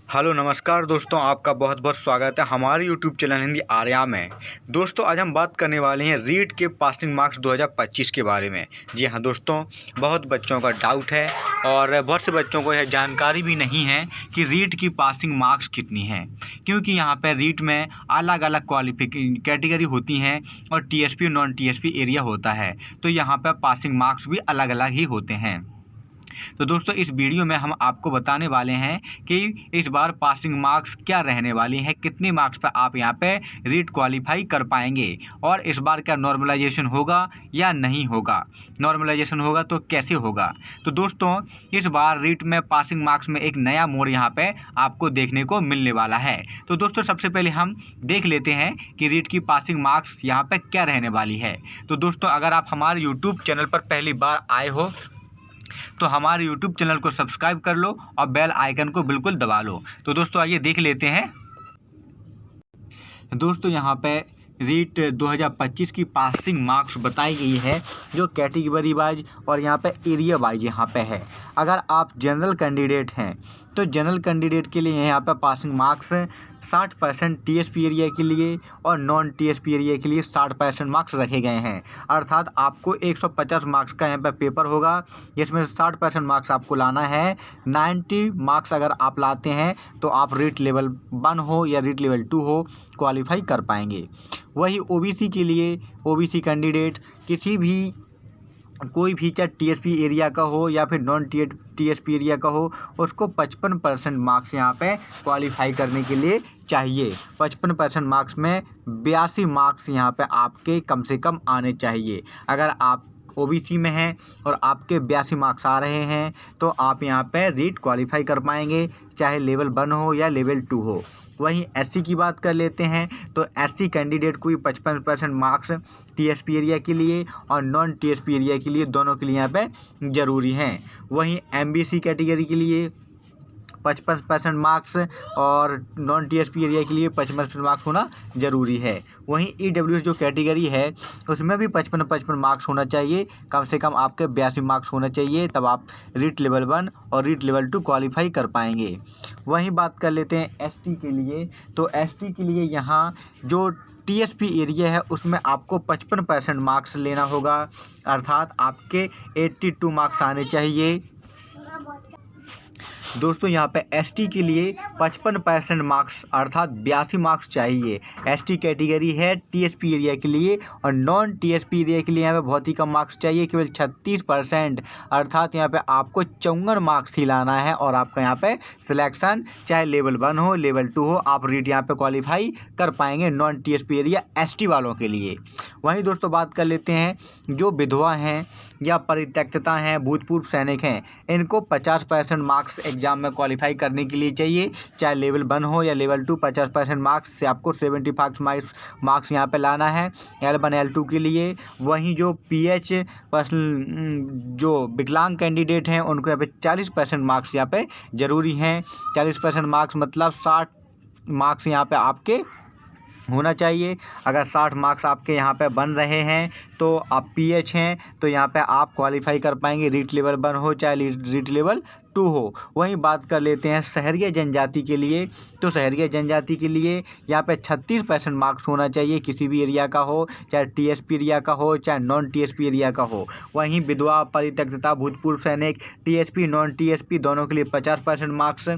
Hello नमस्कार दोस्तों, आपका बहुत बहुत स्वागत है हमारे यूट्यूब चैनल हिंदी आर्या में। दोस्तों आज हम बात करने वाले हैं रीट के पासिंग मार्क्स 2025 के बारे में। जी हाँ दोस्तों, बहुत बच्चों का डाउट है और बहुत से बच्चों को यह जानकारी भी नहीं है कि रीट की पासिंग मार्क्स कितनी हैं, क्योंकि यहाँ पर रीट में अलग अलग कैटेगरी होती हैं और टीएसपी नॉन टीएसपी एरिया होता है, तो यहाँ पर पासिंग मार्क्स भी अलग अलग ही होते हैं। तो दोस्तों इस वीडियो में हम आपको बताने वाले हैं कि इस बार पासिंग मार्क्स क्या रहने वाली हैं, कितने मार्क्स पर आप यहां पे रीट क्वालिफाई कर पाएंगे और इस बार क्या नॉर्मलाइजेशन होगा या नहीं होगा, नॉर्मलाइजेशन होगा तो कैसे होगा। तो दोस्तों इस बार रीट में पासिंग मार्क्स में एक नया मोड़ यहाँ पे आपको देखने को मिलने वाला है। तो दोस्तों सबसे पहले हम देख लेते हैं कि रीट की पासिंग मार्क्स यहाँ पे क्या रहने वाली है। तो दोस्तों अगर आप हमारे यूट्यूब चैनल पर पहली बार आए हो तो हमारे यूट्यूब चैनल को सब्सक्राइब कर लो और बेल आइकन को बिल्कुल दबा लो। तो दोस्तों आइए देख लेते हैं। दोस्तों यहाँ पे रीट 2025 की पासिंग मार्क्स बताई गई है, जो कैटेगरी वाइज और यहाँ पे एरिया वाइज यहाँ पे है। अगर आप जनरल कैंडिडेट हैं तो जनरल कैंडिडेट के लिए यहाँ पे पासिंग मार्क्स 60% टीएसपी एरिया के लिए और नॉन टीएसपी एरिया के लिए 60% मार्क्स रखे गए हैं। अर्थात आपको 150 मार्क्स का यहाँ पे पेपर होगा, जिसमें 60% मार्क्स आपको लाना है। 90 मार्क्स अगर आप लाते हैं तो आप रीट लेवल 1 हो या रीट लेवल 2 हो क्वालिफाई कर पाएंगे। वही ओबीसी के लिए ओबीसी कैंडिडेट कोई भी चाहे टीएसपी एरिया का हो या फिर नॉन टीएसपी एरिया का हो, उसको 55% मार्क्स यहाँ पे क्वालिफाई करने के लिए चाहिए। 55% मार्क्स में 82 मार्क्स यहाँ पे आपके कम से कम आने चाहिए। अगर आप ओबीसी में हैं और आपके 82 मार्क्स आ रहे हैं तो आप यहाँ पे रीट क्वालिफाई कर पाएंगे, चाहे लेवल 1 हो या लेवल 2 हो। वहीं एससी की बात कर लेते हैं तो एससी कैंडिडेट को भी 55% मार्क्स टीएसपी एरिया के लिए और नॉन टीएसपी एरिया के लिए, दोनों के लिए यहाँ पे ज़रूरी हैं। वहीं एमबीसी कैटेगरी के लिए 55% मार्क्स और नॉन टीएसपी एरिया के लिए 55% मार्क्स होना ज़रूरी है। वहीं ईडब्ल्यूएस जो कैटेगरी है उसमें भी 55 मार्क्स होना चाहिए, कम से कम आपके 82 मार्क्स होना चाहिए, तब आप रीट लेवल 1 और रीट लेवल 2 क्वालिफाई कर पाएंगे। वहीं बात कर लेते हैं एसटी के लिए। तो एसटी के लिए यहाँ जो टीएसपी एरिया है उसमें आपको 55% मार्क्स लेना होगा, अर्थात आपके 82 मार्क्स आने चाहिए। दोस्तों यहाँ पे एसटी के लिए 55% मार्क्स अर्थात 82 मार्क्स चाहिए। एसटी कैटेगरी है टीएसपी एरिया के लिए और नॉन टीएसपी एरिया के लिए यहाँ पे बहुत ही कम मार्क्स चाहिए, केवल 36%, अर्थात यहाँ पे आपको 54 मार्क्स ही लाना है और आपका यहाँ पे सिलेक्शन चाहे लेवल 1 हो लेवल 2 हो, आप रीट यहाँ पे क्वालिफाई कर पाएंगे नॉन टीएसपी एरिया एसटी वालों के लिए। वहीं दोस्तों बात कर लेते हैं जो विधवा हैं या परित्यक्तता हैं, भूतपूर्व सैनिक हैं, इनको 50% मार्क्स एग्जाम में क्वालिफाई करने के लिए चाहिए, चाहे लेवल 1 हो या लेवल 2। 50% मार्क्स से आपको 75 मार्क्स यहाँ पे लाना है L1 L2 के लिए। वहीं जो पीएच पर्सनल जो विकलांग कैंडिडेट हैं उनको यहाँ पे 40% मार्क्स यहाँ पे ज़रूरी हैं। 40% मार्क्स मतलब 60 मार्क्स यहाँ पे आपके होना चाहिए। अगर 60 मार्क्स आपके यहाँ पे बन रहे हैं तो आप पीएच हैं तो यहाँ पे आप क्वालिफाई कर पाएंगे, रीट लेवल 1 हो चाहे रीट लेवल 2 हो। वहीं बात कर लेते हैं शहरिया जनजाति के लिए। तो शहरिया जनजाति के लिए यहाँ पे 36% मार्क्स होना चाहिए, किसी भी एरिया का हो, चाहे टीएसपी एरिया का हो चाहे नॉन टीएसपी एरिया का हो। वहीं विधवा परित्यक्तता भूतपूर्व सैनिक टीएसपी नॉन टीएसपी दोनों के लिए 50% मार्क्स।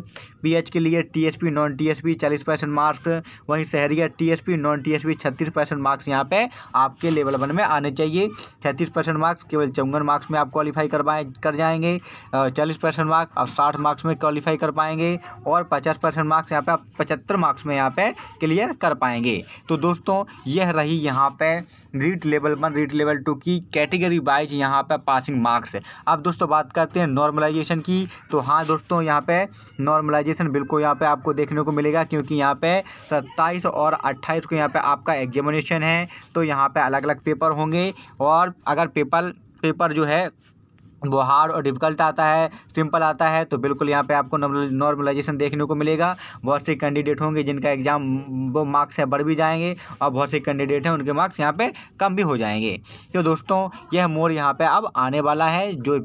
पीएच के लिए टीएसपी नॉन टीएसपी 40% मार्क्स। वहीं शहरिया टीएसपी नॉन टीएसपी 36% मार्क्स यहाँ पे आपके लेवल 1 में आने चाहिए। 36% मार्क्स केवल 54 मार्क्स में आप क्वालिफाई कर जाएंगे, 40% मार्क्स आप 60 मार्क्स में क्वालिफाई कर पाएंगे और 50% मार्क्स यहाँ पे आप 75 मार्क्स में यहाँ पे क्लियर कर पाएंगे। तो दोस्तों यह रही यहाँ पे रीट लेवल 1 रीट लेवल 2 की कैटेगरी वाइज यहाँ पे पासिंग मार्क्स है। अब दोस्तों बात करते हैं नॉर्मलाइजेशन की। तो हाँ दोस्तों यहाँ पे नॉर्मलाइजेशन बिल्कुल यहाँ पे आपको देखने को मिलेगा, क्योंकि यहाँ पे 27 और 28 को यहाँ पे आपका एग्जामिनेशन है, तो यहाँ पे अलग अलग पेपर होंगे। और अगर पेपर जो है वो हार्ड और डिफ़िकल्ट आता है, सिंपल आता है, तो बिल्कुल यहाँ पे आपको नॉर्मलाइजेशन देखने को मिलेगा। बहुत से कैंडिडेट होंगे जिनका एग्ज़ाम वो मार्क्स है बढ़ भी जाएंगे और बहुत से कैंडिडेट हैं उनके मार्क्स यहाँ पे कम भी हो जाएंगे। तो दोस्तों यह मोड़ यहाँ पे अब आने वाला है, जो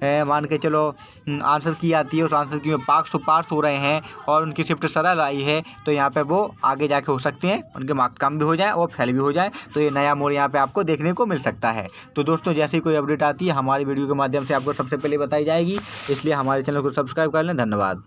मान के चलो आंसर की आती है, उस आंसर की में पास हो रहे हैं और उनकी शिफ्ट सरल आई है, तो यहाँ पे वो आगे जाके हो सकते हैं, उनके मार्क्स कम भी हो जाए और फेल भी हो जाए। तो ये नया मोड़ यहाँ पे आपको देखने को मिल सकता है। तो दोस्तों जैसे ही कोई अपडेट आती है हमारी वीडियो के माध्यम से आपको सबसे पहले बताई जाएगी, इसलिए हमारे चैनल को सब्सक्राइब कर लें। धन्यवाद।